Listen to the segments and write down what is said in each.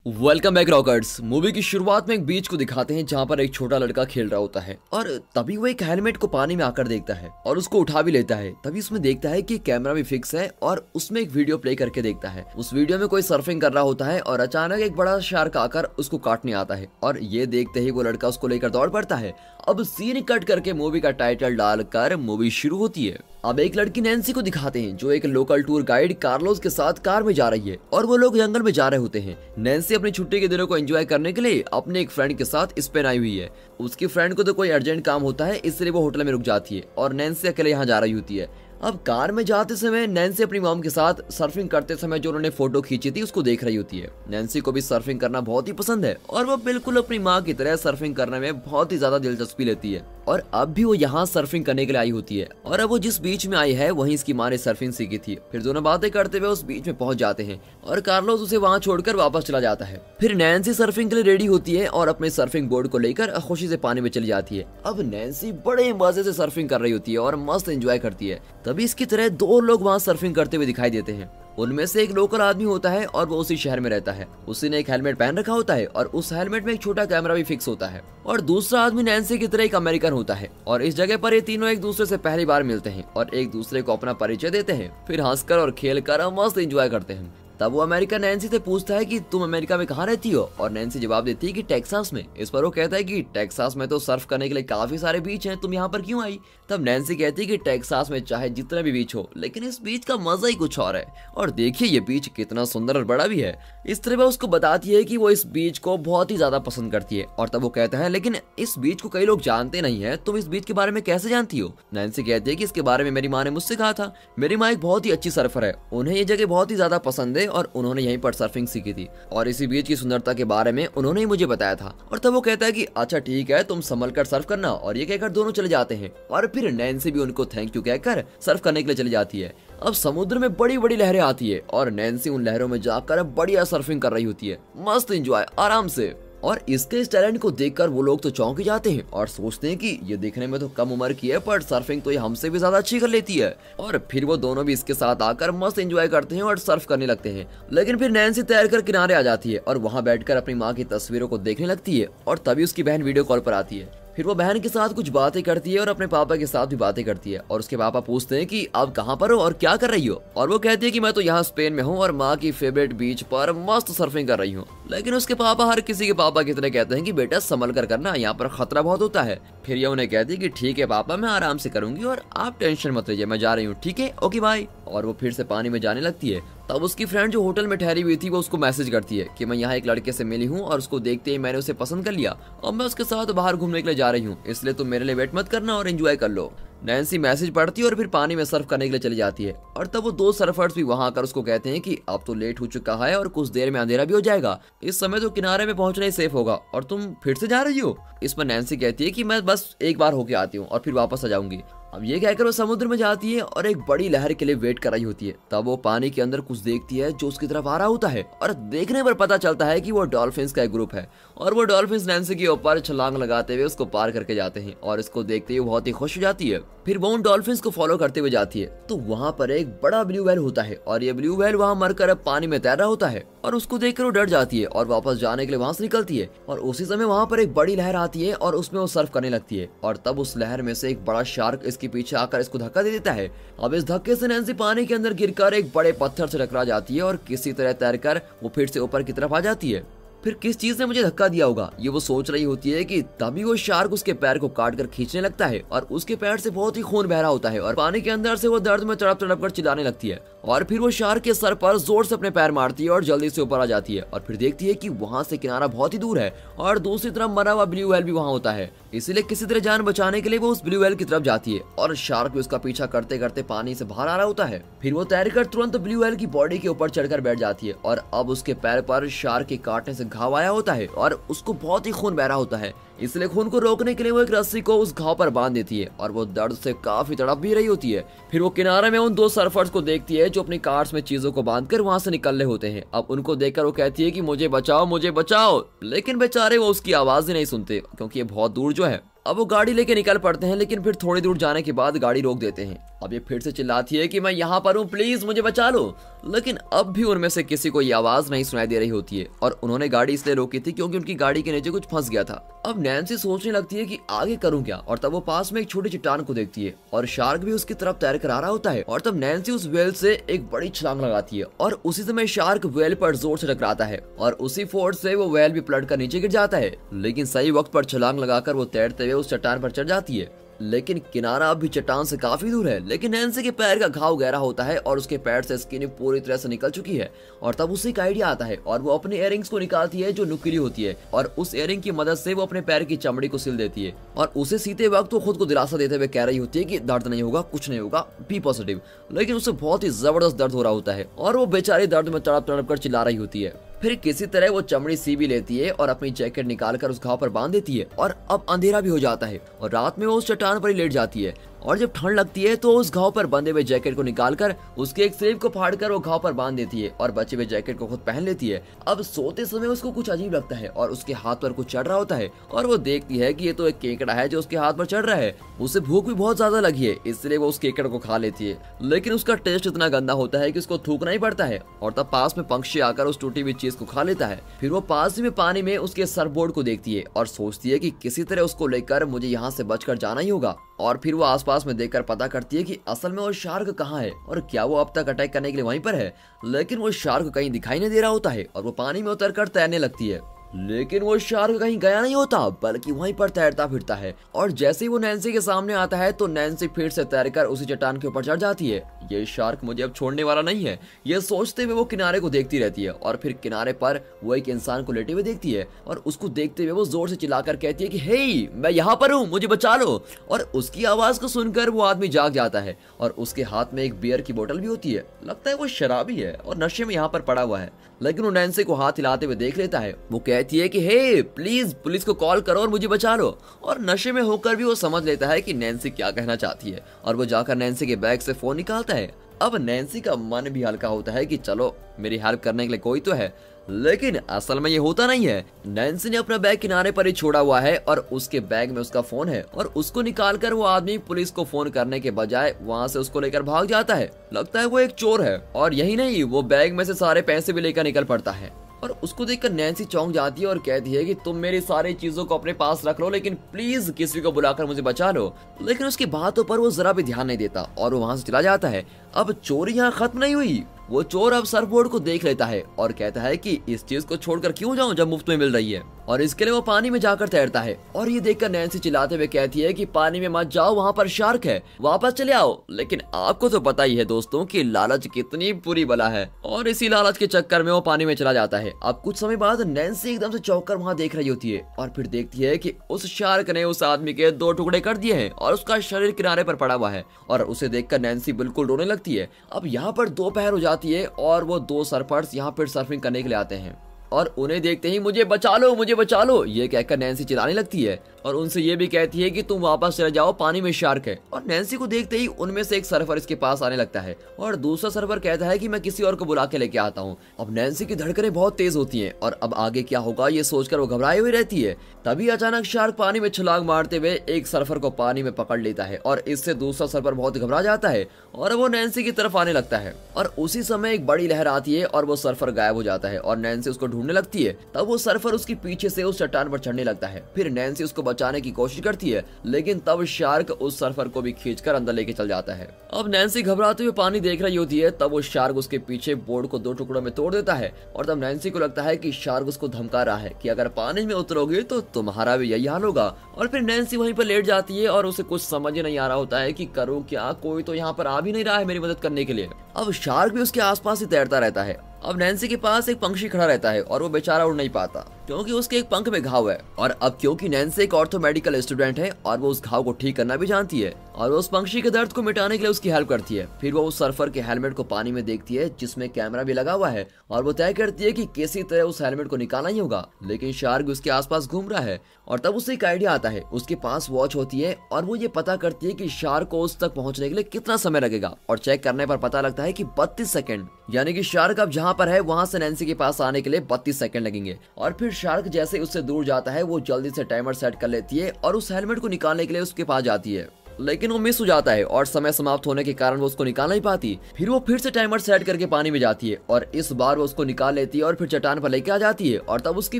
Welcome back rockers. Movie की शुरुआत में एक बीच को दिखाते हैं जहाँ पर एक छोटा लड़का खेल रहा होता है और तभी वो एक हेलमेट को पानी में आकर देखता है और उसको उठा भी लेता है। तभी उसमें देखता है कि कैमरा भी फिक्स है और उसमें एक वीडियो प्ले करके देखता है। उस वीडियो में कोई सर्फिंग कर रहा होता है और अचानक एक बड़ा शार्क आकर उसको काटने आता है और ये देखते ही वो लड़का उसको लेकर दौड़ पड़ता है। अब सीन कट करके मूवी का टाइटल डालकर मूवी शुरू होती है। अब एक लड़की नैन्सी को दिखाते हैं जो एक लोकल टूर गाइड कार्लोस के साथ कार में जा रही है और वो लोग जंगल में जा रहे होते हैं। नैन्सी अपनी छुट्टी के दिनों को एंजॉय करने के लिए अपने एक फ्रेंड के साथ स्पेन आई हुई है। उसकी फ्रेंड को तो कोई अर्जेंट काम होता है इसलिए वो होटल में रुक जाती है और नैन्सी अकेले यहाँ जा रही होती है। अब कार में जाते समय नैन्सी अपनी मॉम के साथ सर्फिंग करते समय जो उन्होंने फोटो खींची थी उसको देख रही होती है। नैन्सी को भी सर्फिंग करना बहुत ही पसंद है और वो बिल्कुल अपनी माँ की तरह सर्फिंग करने में बहुत ही ज्यादा दिलचस्पी लेती है और अब भी वो यहाँ सर्फिंग करने के लिए आई होती है और अब वो जिस बीच में आई है वहीं इसकी माँ ने सर्फिंग सीखी थी। फिर दोनों बातें करते हुए उस बीच में पहुंच जाते हैं और कार्लोस उसे वहाँ छोड़कर वापस चला जाता है। फिर नैन्सी सर्फिंग के लिए रेडी होती है और अपने सर्फिंग बोर्ड को लेकर खुशी से पानी में चली जाती है। अब नैन्सी बड़े मजे से सर्फिंग कर रही होती है और मस्त एंजॉय करती है। तभी इसकी तरह दो लोग वहाँ सर्फिंग करते हुए दिखाई देते हैं। उनमें से एक लोकल आदमी होता है और वो उसी शहर में रहता है। उसी ने एक हेलमेट पहन रखा होता है और उस हेलमेट में एक छोटा कैमरा भी फिक्स होता है। और दूसरा आदमी नैन्सी की तरह एक अमेरिकन होता है और इस जगह पर ये तीनों एक दूसरे से पहली बार मिलते हैं और एक दूसरे को अपना परिचय देते हैं। फिर हंसकर और खेलकर मस्त एंजॉय करते हैं। तब वो अमेरिका नैन्सी से पूछता है कि तुम अमेरिका में कहाँ रहती हो और नैन्सी जवाब देती है कि टेक्सास में। इस पर वो कहता है कि टेक्सास में तो सर्फ करने के लिए काफी सारे बीच हैं, तुम यहाँ पर क्यों आई। तब नैन्सी कहती है कि टेक्सास में चाहे जितने भी बीच हो लेकिन इस बीच का मजा ही कुछ और है और देखिए ये बीच कितना सुंदर और बड़ा भी है। इस तरह वो उसको बताती है कि वो इस बीच को बहुत ही ज्यादा पसंद करती है और तब वो कहता है लेकिन इस बीच को कई लोग जानते नहीं है, तुम इस बीच के बारे में कैसे जानती हो। नैन्सी कहती है कि इसके बारे में मेरी माँ ने मुझसे कहा था। मेरी माँ एक बहुत ही अच्छी सर्फर है, उन्हें ये जगह बहुत ही ज्यादा पसंद है और उन्होंने यहीं पर सर्फिंग सीखी थी और इसी बीच की सुंदरता के बारे में उन्होंने ही मुझे बताया था। और तब वो कहता है कि अच्छा ठीक है, तुम संभल कर सर्फ करना। और ये कहकर दोनों चले जाते हैं और फिर नैन्सी भी उनको थैंक यू कहकर सर्फ करने के लिए चली जाती है। अब समुद्र में बड़ी बड़ी लहरें आती है और नैन्सी उन लहरों में जाकर बढ़िया सर्फिंग कर रही होती है, मस्त एंजॉय आराम से। और इसके इस टैलेंट को देखकर वो लोग तो चौंक ही जाते हैं और सोचते हैं कि ये देखने में तो कम उम्र की है पर सर्फिंग तो ये हमसे भी ज्यादा अच्छी कर लेती है। और फिर वो दोनों भी इसके साथ आकर मस्त एंजॉय करते हैं और सर्फ करने लगते हैं। लेकिन फिर नैन्सी तैरकर किनारे आ जाती है और वहाँ बैठकर अपनी माँ की तस्वीरों को देखने लगती है और तभी उसकी बहन वीडियो कॉल पर आती है। फिर वो बहन के साथ कुछ बातें करती है और अपने पापा के साथ भी बातें करती है और उसके पापा पूछते हैं कि आप कहाँ पर हो और क्या कर रही हो। और वो कहती है कि मैं तो यहाँ स्पेन में हूँ और माँ की फेवरेट बीच पर मस्त सर्फिंग कर रही हूँ। लेकिन उसके पापा हर किसी के पापा की तरह कहते हैं कि बेटा संभल कर करना, यहाँ पर खतरा बहुत होता है। फिर ये उन्हें कहती है कि ठीक है पापा, मैं आराम से करूंगी और आप टेंशन मत लीजिए, मैं जा रही हूँ, ठीक है, ओके बाय। और वो फिर से पानी में जाने लगती है। तब उसकी फ्रेंड जो होटल में ठहरी हुई थी वो उसको मैसेज करती है कि मैं यहाँ एक लड़के से मिली हूँ और उसको देखते ही मैंने उसे पसंद कर लिया और मैं उसके साथ बाहर घूमने के लिए जा रही हूँ, इसलिए तुम मेरे लिए वेट मत करना और एंजॉय कर लो। नैन्सी मैसेज पढ़ती है और फिर पानी में सर्फ करने के लिए चली जाती है। और तब वो दो सर्फर्स भी वहां आकर उसको कहते हैं कि अब तो लेट हो चुका है और कुछ देर में अंधेरा भी हो जाएगा, इस समय तो किनारे में पहुंचना ही सेफ होगा और तुम फिर से जा रही हो। इस पर नैन्सी कहती है कि मैं बस एक बार होके आती हूँ और फिर वापस आ जाऊंगी। अब ये कहकर वो समुद्र में जाती है और एक बड़ी लहर के लिए वेट कर रही होती है। तब वो पानी के अंदर कुछ देखती है जो उसकी तरफ आ रहा होता है और देखने पर पता चलता है कि वो डॉल्फिन्स का एक ग्रुप है और वो डॉल्फिन्स नैन्सी के ऊपर छलांग लगाते हुए उसको पार करके जाते हैं और इसको देखते हुए बहुत ही खुश हो जाती है। फिर वो उन डॉल्फिन्स को फॉलो करते हुए जाती है तो वहाँ पर एक बड़ा ब्लू व्हेल होता है और ये ब्लू व्हेल वहाँ मरकर अब पानी में तैर रहा होता है और उसको देखकर वो डर जाती है और वापस जाने के लिए वहाँ से निकलती है। और उसी समय वहाँ पर एक बड़ी लहर आती है और उसमें वो सर्फ करने लगती है और तब उस लहर में से एक बड़ा शार्क इसके पीछे आकर इसको धक्का दे देता है। अब इस धक्के से नैन्सी पानी के अंदर गिरकर एक बड़े पत्थर से टकरा जाती है और किसी तरह तैरकर वो फिर से ऊपर की तरफ आ जाती है। फिर किस चीज ने मुझे धक्का दिया होगा ये वो सोच रही होती है कि तभी वो शार्क उसके पैर को काट कर खींचने लगता है और उसके पैर से बहुत ही खून बह रहा होता है और पानी के अंदर से वो दर्द में तड़प तड़प कर चिल्लाने लगती है। और फिर वो शार्क के सर पर जोर से अपने पैर मारती है और जल्दी से ऊपर आ जाती है और फिर देखती है कि वहाँ से किनारा बहुत ही दूर है और दूसरी तरफ मरा हुआ ब्लू व्हेल भी वहाँ होता है। इसीलिए किसी तरह जान बचाने के लिए वो उस ब्लू व्हेल की तरफ जाती है और शार्क भी उसका पीछा करते करते पानी से बाहर आ रहा होता है। फिर वो तैरकर तुरंत ब्लू व्हेल की बॉडी के ऊपर चढ़कर बैठ जाती है और अब उसके पैर पर शार्क के काटने से घाव आया होता है और उसको बहुत ही खून बह रहा होता है। इसलिए खून को रोकने के लिए वो एक रस्सी को उस घाव पर बांध देती है और वो दर्द से काफी तड़प भी रही होती है। फिर वो किनारे में उन दो सर्फर्स को देखती है जो अपनी कार्स में चीजों को बांधकर वहां से निकल रहे होते हैं। अब उनको देखकर वो कहती है कि मुझे बचाओ मुझे बचाओ, लेकिन बेचारे वो उसकी आवाज ही नहीं सुनते क्योंकि ये बहुत दूर जो है। अब वो गाड़ी लेके निकल पड़ते हैं लेकिन फिर थोड़ी दूर जाने के बाद गाड़ी रोक देते हैं अब ये फिर से चिल्लाती है कि मैं यहाँ पर हूँ, प्लीज मुझे बचा लो। लेकिन अब भी उनमें से किसी को ये आवाज नहीं सुनाई दे रही होती है और उन्होंने गाड़ी इसलिए रोकी थी क्योंकि उनकी गाड़ी के नीचे कुछ फंस गया था। अब नैन्सी सोचने लगती है कि आगे करूं क्या, और तब वो पास में एक छोटी चट्टान को देखती है और शार्क भी उसकी तरफ तैर कर आ रहा होता है। और तब नैन्सी उस वेल से एक बड़ी छलांग लगाती है और उसी समय शार्क वेल पर जोर से टकराता है और उसी फोर्स से वो वेल भी पलट कर नीचे गिर जाता है। लेकिन सही वक्त पर छलांग लगाकर वो तैरते हुए उस चट्टान पर चढ़ जाती है। लेकिन किनारा अब भी चट्टान से काफी दूर है। लेकिन नैन्सी के पैर का घाव गहरा होता है और उसके पैर से स्किन पूरी तरह से निकल चुकी है। और तब उसे एक आइडिया आता है और वो अपने इयररिंग्स को निकालती है जो नुकीली होती है और उस इयररिंग की मदद से वो अपने पैर की चमड़ी को सिल देती है। और उसे सीते वक्त वो खुद को दिलासा देते हुए कह रही होती है कि दर्द नहीं होगा, कुछ नहीं होगा, बी पॉजिटिव। लेकिन उसे बहुत ही जबरदस्त दर्द हो रहा होता है और वो बेचारी दर्द में तड़प तड़प कर चिल्ला रही होती है। फिर किसी तरह वो चमड़ी सी भी लेती है और अपनी जैकेट निकालकर उस घाव पर बांध देती है। और अब अंधेरा भी हो जाता है और रात में वो उस चट्टान पर ही लेट जाती है। और जब ठंड लगती है तो उस घाव पर बंधे हुए जैकेट को निकालकर उसके एक स्लीव को फाड़कर वो घाव पर बांध देती है और बचे हुए जैकेट को खुद पहन लेती है। अब सोते समय उसको कुछ अजीब लगता है और उसके हाथ पर कुछ चढ़ रहा होता है और वो देखती है कि ये तो एक केकड़ा है जो उसके हाथ पर चढ़ रहा है। उसे भूख भी बहुत ज्यादा लगी है, इसलिए वो उस केकड़ को खा लेती है। लेकिन उसका टेस्ट इतना गंदा होता है कि उसको थूकना ही पड़ता है। और तब पास में पंछी आकर उस टूटी हुई चीज को खा लेता है। फिर वो पास ही में पानी में उसके सरबोर्ड को देखती है और सोचती है कि किसी तरह उसको लेकर मुझे यहाँ से बचकर जाना ही होगा। और फिर वो आसपास में देखकर पता करती है कि असल में वो शार्क कहाँ है और क्या वो अब तक अटैक करने के लिए वहीं पर है। लेकिन वो शार्क कहीं दिखाई नहीं दे रहा होता है और वो पानी में उतरकर तैरने लगती है। लेकिन वो शार्क कहीं गया नहीं होता बल्कि वहीं पर तैरता फिरता है। और जैसे ही वो नैन्सी के सामने आता है तो नैन्सी फिर से तैरकर उसी चट्टान के ऊपर चढ़ जाती है। ये शार्क मुझे अब छोड़ने वाला नहीं है, ये सोचते हुए वो किनारे को देखती रहती है। और फिर किनारे पर वो एक इंसान को लेटे हुए देखती है और उसको देखते हुए वो जोर से चिल्लाकर कहती है कि हे, मैं यहाँ पर हूँ, मुझे बचा लो। और उसकी आवाज को सुनकर वो आदमी जाग जाता है और उसके हाथ में एक बियर की बोतल भी होती है। लगता है वो शराबी है और नशे में यहाँ पर पड़ा हुआ है। लेकिन वो नैन्सी को हाथ हिलाते हुए देख लेता है। वो कहती है कि हे प्लीज पुलिस को कॉल करो और मुझे बचा लो। और नशे में होकर भी वो समझ लेता है कि नैन्सी क्या कहना चाहती है और वो जाकर नैन्सी के बैग से फोन निकालता है। अब नैन्सी का मन भी हल्का होता है कि चलो मेरी हेल्प करने के लिए कोई तो है। लेकिन असल में ये होता नहीं है। नैन्सी ने अपना बैग किनारे पर ही छोड़ा हुआ है और उसके बैग में उसका फोन है और उसको निकालकर वो आदमी पुलिस को फोन करने के बजाय वहाँ से उसको लेकर भाग जाता है। लगता है वो एक चोर है। और यही नहीं, वो बैग में से सारे पैसे भी लेकर निकल पड़ता है। और उसको देखकर नैन्सी चौंक जाती है और कहती है कि तुम मेरी सारी चीजों को अपने पास रख लो, लेकिन प्लीज किसी को बुलाकर मुझे बचा लो। लेकिन उसकी बातों पर वो जरा भी ध्यान नहीं देता और वो वहां से चला जाता है। अब चोरी यहाँ खत्म नहीं हुई। वो चोर अब सरबोर्ड को देख लेता है और कहता है कि इस चीज को छोड़कर क्यों जाऊं जब मुफ्त में मिल रही है। और इसके लिए वो पानी में जाकर तैरता है। और ये देखकर नैन्सी चिल्लाते हुए कहती है कि पानी में मत जाओ, वहाँ पर शार्क है, वापस चले आओ। लेकिन आपको तो पता ही है दोस्तों कि लालच कितनी बुरी बला है और इसी लालच के चक्कर में वो पानी में चला जाता है। अब कुछ समय बाद नैन्सी एकदम से चौंक कर वहाँ देख रही होती है और फिर देखती है कि उस शार्क ने उस आदमी के 2 टुकड़े कर दिए हैं और उसका शरीर किनारे पर पड़ा हुआ है। और उसे देखकर नैन्सी बिल्कुल रोने लगती है। अब यहाँ पर दोपहर हो जाती है और वो 2 सर्फर्स यहाँ पर सर्फिंग करने के लिए आते हैं और उन्हें देखते ही मुझे बचा लो, मुझे बचा लो, ये कहकर नैन्सी चिल्लाने लगती है और उनसे ये भी कहती है कि तुम वापस चले जाओ, पानी में शार्क है। और नैन्सी को देखते ही उनमें से एक सर्फर इसके पास आने लगता है और दूसरा सर्फर कहता है कि मैं किसी और को बुला के लेके आता हूँ। अब नैन्सी की धड़कनें बहुत तेज होती हैं और अब आगे क्या होगा ये सोचकर वो घबराई हुई रहती है। तभी अचानक शार्क पानी में छलांग मारते हुए एक सर्फर को पानी में पकड़ लेता है और इससे दूसरा सर्फर बहुत घबरा जाता है और वो नैन्सी की तरफ आने लगता है। और उसी समय एक बड़ी लहर आती है और वो सर्फर गायब हो जाता है और नैन्सी उसको ढूंढने लगती है। तब वो सर्फर उसके पीछे से उस चट्टान पर चढ़ने लगता है। फिर नैन्सी उसको बचाने की कोशिश करती है, लेकिन तब शार्क उस सर्फर को भी खींचकर अंदर लेके चल जाता है। अब नैन्सी घबराते हुए पानी देख रही होती है। तब वो शार्क उसके पीछे बोर्ड को 2 टुकड़ों में तोड़ देता है और तब नैन्सी को लगता है कि शार्क उसको धमका रहा है कि अगर पानी में उतरोगे तो तुम्हारा भी यही हाल होगा। और फिर नैन्सी वहीं पर लेट जाती है और उसे कुछ समझ ही नहीं आ रहा होता है कि करूं क्या, कोई तो यहाँ पर आ भी नहीं रहा है मेरी मदद करने के लिए। अब शार्क भी उसके आसपास ही तैरता रहता है। अब नैन्सी के पास एक पंछी खड़ा रहता है और वो बेचारा उड़ नहीं पाता क्योंकि उसके एक पंख में घाव है। और अब क्योंकि नैन्सी एक ऑर्थो मेडिकल स्टूडेंट है और वो उस घाव को ठीक करना भी जानती है और वो उस पंछी के दर्द को मिटाने के लिए उसकी हेल्प करती है। फिर वो उस सर्फर के हेलमेट को पानी में देखती है जिसमें कैमरा भी लगा हुआ है और वो तय करती है कि किसी तरह उस हेलमेट को निकालना ही होगा। लेकिन शार्क उसके आसपास घूम रहा है और तब उसे एक आइडिया आता है। उसके पास वॉच होती है और वो ये पता करती है कि शार्क को उस तक पहुंचने के लिए कितना समय लगेगा और चेक करने पर पता लगता है कि 32 सेकंड, यानी कि शार्क अब जहां पर है वहां से नैन्सी के पास आने के लिए 32 सेकंड लगेंगे। और फिर शार्क जैसे उससे दूर जाता है वो जल्दी से टाइमर सेट कर लेती है और उस हेलमेट को निकालने के लिए उसके पास जाती है। लेकिन वो मिस हो जाता है और समय समाप्त होने के कारण वो उसको निकाल नहीं पाती। फिर वो फिर से टाइमर सेट करके पानी में जाती है और इस बार वो उसको निकाल लेती है और फिर चट्टान पर लेके आ जाती है और तब उसके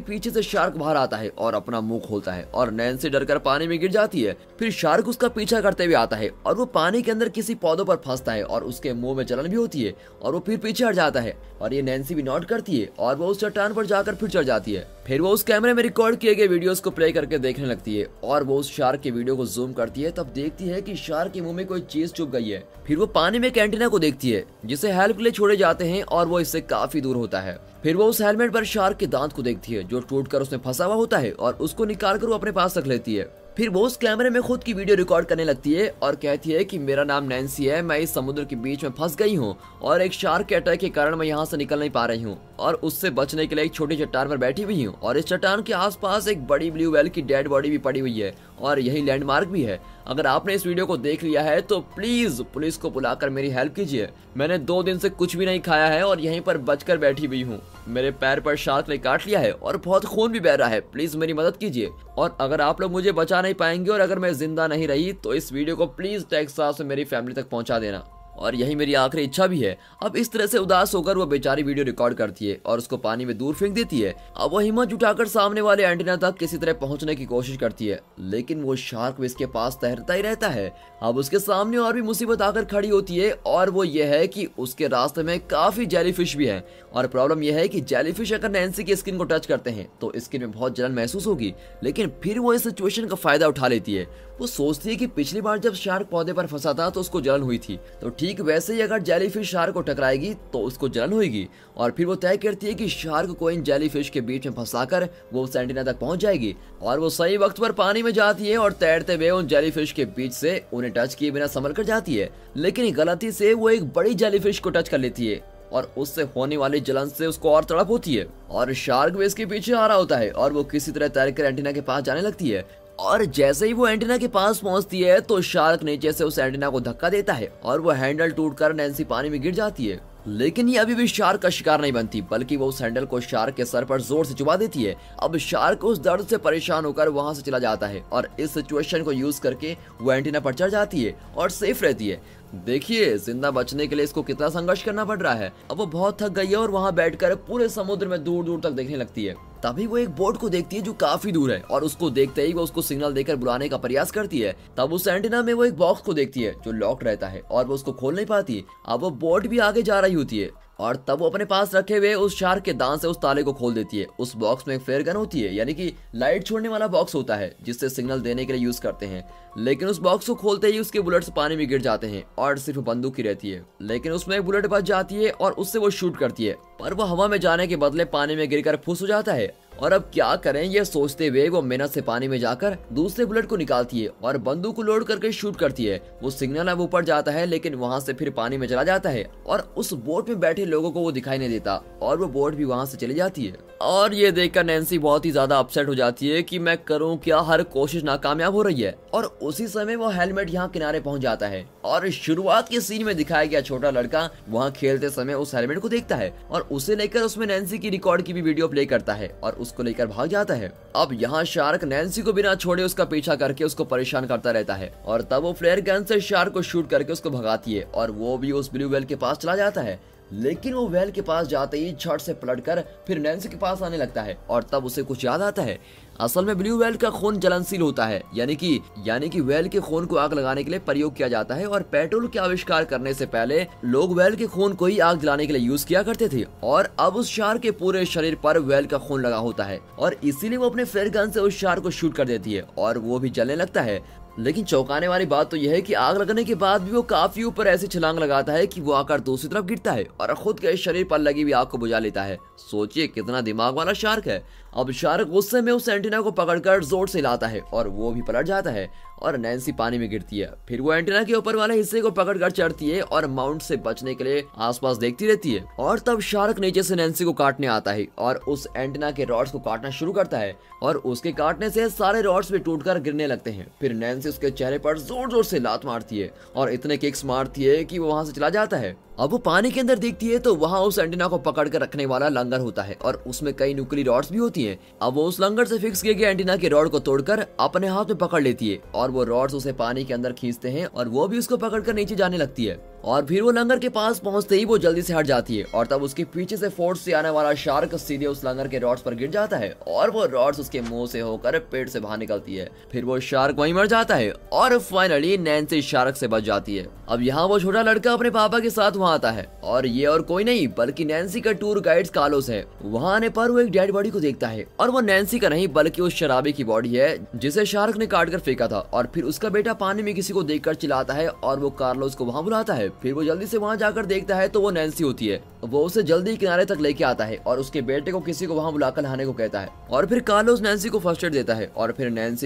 पीछे से शार्क बाहर आता है और अपना मुंह खोलता है और नैन्सी डरकर पानी में गिर जाती है। फिर शार्क उसका पीछा करते हुए आता है और वो पानी के अंदर किसी पौधों पर फंसता है और उसके मुंह में जलन भी होती है और वो फिर पीछे हट जाता है और ये नैन्सी भी नोट करती है और वो उस चट्टान पर जाकर फिर चढ़ जाती है। फिर वो उस कैमरे में रिकॉर्ड किए गए वीडियोस को प्ले करके देखने लगती है और वो उस शार्क के वीडियो को जूम करती है। तब देखती है कि शार्क के मुंह में कोई चीज चुभ गई है। फिर वो पानी में एक एंटीना को देखती है जिसे हेल्प के लिए छोड़े जाते हैं और वो इससे काफी दूर होता है। फिर वो उस हेलमेट पर शार्क के दांत को देखती है जो टूटकर उसमें फंसा हुआ होता है और उसको निकालकर वो अपने पास रख लेती है। फिर वो उस कैमरे में खुद की वीडियो रिकॉर्ड करने लगती है और कहती है कि मेरा नाम नैन्सी है, मैं इस समुद्र के बीच में फंस गई हूँ और एक शार्क के अटैक के कारण मैं यहाँ से निकल नहीं पा रही हूँ और उससे बचने के लिए एक छोटी चट्टान पर बैठी हुई हूँ और इस चट्टान के आसपास एक बड़ी ब्लू व्हेल की डेड बॉडी भी पड़ी हुई है और यही लैंडमार्क भी है। अगर आपने इस वीडियो को देख लिया है तो प्लीज पुलिस को बुलाकर मेरी हेल्प कीजिए। मैंने 2 दिन से कुछ भी नहीं खाया है और यहीं पर बचकर बैठी हुई हूँ। मेरे पैर पर शार्क ने काट लिया है और बहुत खून भी बह रहा है, प्लीज मेरी मदद कीजिए। और अगर आप लोग मुझे बचा नहीं पाएंगे और अगर मैं जिंदा नहीं रही तो इस वीडियो को प्लीज टेक्सास से मेरी फैमिली तक पहुंचा देना और यही मेरी आखिरी इच्छा भी है। अब इस तरह से उदास होकर वो बेचारी वीडियो रिकॉर्ड करती है और उसको पानी में दूर फेंक देती है। अब वो हिम्मत जुटाकर सामने वाले एंटीना तक किसी तरह पहुंचने की कोशिश करती है लेकिन वो शार्क भी इसके पास तैरता ही रहता है। अब उसके सामने और भी मुसीबत आकर खड़ी होती है और वो ये है कि उसके रास्ते में काफी जेलीफिश भी है और प्रॉब्लम यह है कि जेलीफिश अगर नैन्सी की स्किन को टच करते हैं तो स्किन में बहुत जलन महसूस होगी। लेकिन फिर वो इस सिचुएशन का फायदा उठा लेती है। वो सोचती है कि पिछली बार जब शार्क पौधे पर फंसा था तो उसको जलन हुई थी, तो ठीक वैसे ही अगर जेलीफिश शार्क को टकराएगी तो उसको जलन होगी। और फिर वो तय करती है कि शार्क को इन जेलीफिश के बीच में फंसाकर वो उस एंटीना तक पहुंच जाएगी और वो सही वक्त पर पानी में जाती है और तैरते हुए उन जेलीफिश के बीच से उन्हें टच किए बिना संभल कर जाती है। लेकिन गलती से वो एक बड़ी जेलीफिश को टच कर लेती है और उससे होने वाली जलन से उसको और तड़प होती है और शार्क भी इसके पीछे आ रहा होता है और वो किसी तरह तैरकर एंटीना के पास जाने लगती है। और जैसे ही वो एंटीना के पास पहुंचती है तो शार्क नीचे से उस एंटीना को धक्का देता है और वो हैंडल टूटकर नैन्सी पानी में गिर जाती है। लेकिन ये अभी भी शार्क का शिकार नहीं बनती बल्कि वो उस हैंडल को शार्क के सर पर जोर से चुबा देती है। अब शार्क उस दर्द से परेशान होकर वहां से चला जाता है और इस सिचुएशन को यूज करके वो एंटीना पर चढ़ जाती है और सेफ रहती है। देखिए जिंदा बचने के लिए इसको कितना संघर्ष करना पड़ रहा है। अब वो बहुत थक गई है और वहां बैठकर पूरे समुद्र में दूर दूर तक देखने लगती है। तभी वो एक बोट को देखती है जो काफी दूर है और उसको देखते ही वो उसको सिग्नल देकर बुलाने का प्रयास करती है। तब उस एंटीना में वो एक बॉक्स को देखती है जो लॉक्ड रहता है और वो उसको खोल नहीं पाती। अब वो बोट भी आगे जा रही होती है और तब वो अपने पास रखे हुए उस शार्क के दांत से उस ताले को खोल देती है। उस बॉक्स में एक फ्लेयर गन होती है यानी कि लाइट छोड़ने वाला बॉक्स होता है जिससे सिग्नल देने के लिए यूज करते हैं। लेकिन उस बॉक्स को खोलते ही उसके बुलेट्स पानी में गिर जाते हैं और सिर्फ बंदूक ही रहती है। लेकिन उसमें एक बुलेट बच जाती है और उससे वो शूट करती है पर वो हवा में जाने के बदले पानी में गिरकर फुस हो जाता है। और अब क्या करें ये सोचते हुए वो मेहनत से पानी में जाकर दूसरे बुलेट को निकालती है और बंदूक को लोड करके शूट करती है। वो सिग्नल अब ऊपर जाता है लेकिन वहां से फिर पानी में चला जाता है और उस बोट में बैठे लोगों को वो दिखाई नहीं देता और वो बोट भी वहां से चली जाती है। और ये देखकर नैन्सी बहुत ही ज्यादा अपसेट हो जाती है कि मैं करूं क्या, हर कोशिश नाकामयाब हो रही है। और उसी समय वो हेलमेट यहाँ किनारे पहुंच जाता है और शुरुआत के सीन में दिखाया गया छोटा लड़का वहाँ खेलते समय उस हेलमेट को देखता है और उसे लेकर उसमें नैन्सी की रिकॉर्ड की भी वीडियो प्ले करता है और उसको लेकर भाग जाता है। अब यहाँ शार्क नैन्सी को बिना छोड़े उसका पीछा करके उसको परेशान करता रहता है और तब वो फ्लेयर गन से शार्क को शूट करके उसको भगाती है और वो भी उस ब्लू व्हेल के पास चला जाता है। लेकिन वो व्हेल के पास जाते ही झट से पलटकर फिर नैन्सी के पास आने लगता है और तब उसे कुछ याद आता है। असल में ब्लू व्हेल का खून जलनशील होता है यानी कि व्हेल के खून को आग लगाने के लिए प्रयोग किया जाता है और पेट्रोल के आविष्कार करने से पहले लोग व्हेल के खून को ही आग जलाने के लिए यूज किया करते थे। और अब उस शार्क के पूरे शरीर पर व्हेल का खून लगा होता है और इसीलिए वो अपने फ्लेयर गन से उस शार्क को शूट कर देती है और वो भी जलने लगता है। लेकिन चौंकाने वाली बात तो यह है कि आग लगने के बाद भी वो काफी ऊपर ऐसी छलांग लगाता है कि वो आकर दूसरी तरफ गिरता है और खुद के शरीर पर लगी हुई आग को बुझा लेता है। सोचिए कितना दिमाग वाला शार्क है। अब शार्क गुस्से में उस एंटीना को पकड़कर जोर से हिलाता है और वो भी पलट जाता है और नैन्सी पानी में गिरती है। फिर वो एंटीना के ऊपर वाले हिस्से को पकड़कर चढ़ती है और माउंट से बचने के लिए आसपास देखती रहती है। और तब शार्क नीचे से नैन्सी को काटने आता है और उस एंटीना के रॉड्स को काटना शुरू करता है और उसके काटने से सारे रॉड्स भी टूटकर गिरने लगते हैं। फिर नैन्सी उसके चेहरे पर जोर जोर से लात मारती है और इतने किक्स मारती है कि वो वहां से चला जाता है। अब वो पानी के अंदर देखती है तो वहाँ उस एंटीना को पकड़ कर रखने वाला लंगर होता है और उसमें कई नुकीली रॉड्स भी होती हैं। अब वो उस लंगर से फिक्स किए गए एंटीना के रॉड को तोड़कर अपने हाथ में पकड़ लेती है और वो रॉड्स उसे पानी के अंदर खींचते हैं और वो भी उसको पकड़कर नीचे जाने लगती है। और फिर वो लंगर के पास पहुंचते ही वो जल्दी से हट जाती है और तब उसके पीछे से फोर्स से आने वाला शार्क सीधे उस लंगर के रॉड्स पर गिर जाता है और वो रॉड्स उसके मुंह से होकर पेट से बाहर निकलती है। फिर वो शार्क वहीं मर जाता है और फाइनली नैन्सी शार्क से बच जाती है। अब यहाँ वो छोटा लड़का अपने पापा के साथ वहाँ आता है और ये और कोई नहीं बल्कि नैन्सी का टूर गाइड कार्लोस है। वहाँ आने पर वो एक डेड बॉडी को देखता है और वो नैन्सी का नहीं बल्कि उस शराबी की बॉडी है जिसे शार्क ने काट कर फेंका था। और फिर उसका बेटा पानी में किसी को देखकर चिल्लाता है और वो कार्लोस को वहाँ बुलाता है। फिर वो जल्दी से वहाँ जाकर देखता है तो वो नैन्सी होती है। वो उसे जल्दी किनारे तक लेके आता है और उसके बेटे को किसी को वहाँ बुलाकर लाने को कहता है और फिर कार्लोस नैन्सी को फर्स्ट एड देता है और फिर नैन्सी